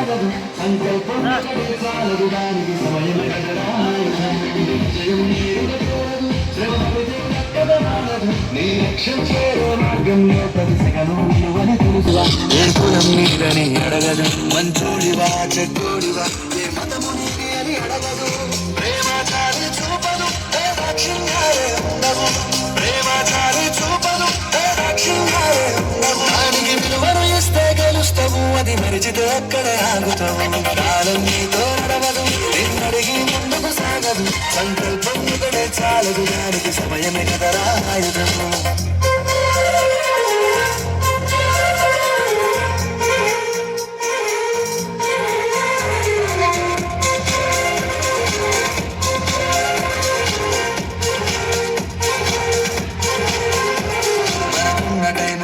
సాగదు సంకల్పం ఒకటే చాలదు దానికి సమయమే కదరా ఆయుధం జయం నీరుగా చూడదు శ్రమ పడితే దక్కద మానదు నీ లక్ష్యం చేరే మార్గంలో ప్రతి సెకను విలువని తెలుసువా ఏ కులం నీదని అడగదు మంచోడివా చెడ్డోడివా ఏ మతము నీది అని అడగదు ప్రేమాచారి చూపదు ఏ దాక్షిణ్యాలే ఉండవు ప్రేమాచారి చూపదు ఏ దాక్షిణ్యాలే ఉండవు దానికి విలువను ఇస్తే గెలుస్తావు అది మరిచితే అక్కడే ఆగుతావు కాలం నీతో నడవదు నిన్నడిగి ముందుకు సాగదు సంకల్పం ఒకటే చాలదు దానికి సమయమే కదరా ఆయుధము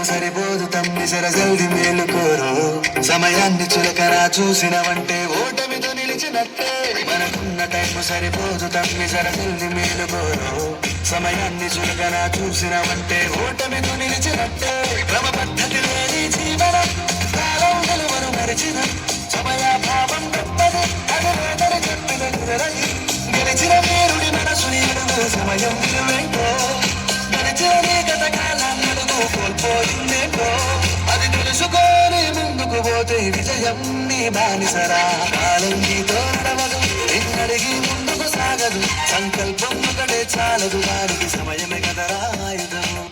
సరిపోదు తమ్మి సర జల్ది మేలుకోరు సమయాన్ని చులకరా చూసినవంటే ఓటమితో నిలిచినట్టే మనకున్న టైం సరిపోదు తమ్మి సర జల్ది మేలుకోరు సమయాన్ని చులకరా చూసినవంటే ఓటమితో నిలిచినట్టే క్రమ పద్ధతి లేని జీవనం కాలం గెలువను మరిచిన సమయాభావం గొప్పది అగలేదని చెప్పిన గెలిచిన వీరుడి మనసుని అడుగు సమయం విలువైందో గడిచిన నీ గత కాలాన్ని కోల్పోయిందేంటో అది తెలుసుకొని ముందుకు పోతే విజయం నీ బానిసరా కాలం నీతో నడవదు నిన్నడిగి ముందుకు సాగదు సంకల్పం ఒకటే చాలదు దానికి సమయమే కదరా ఆయుధము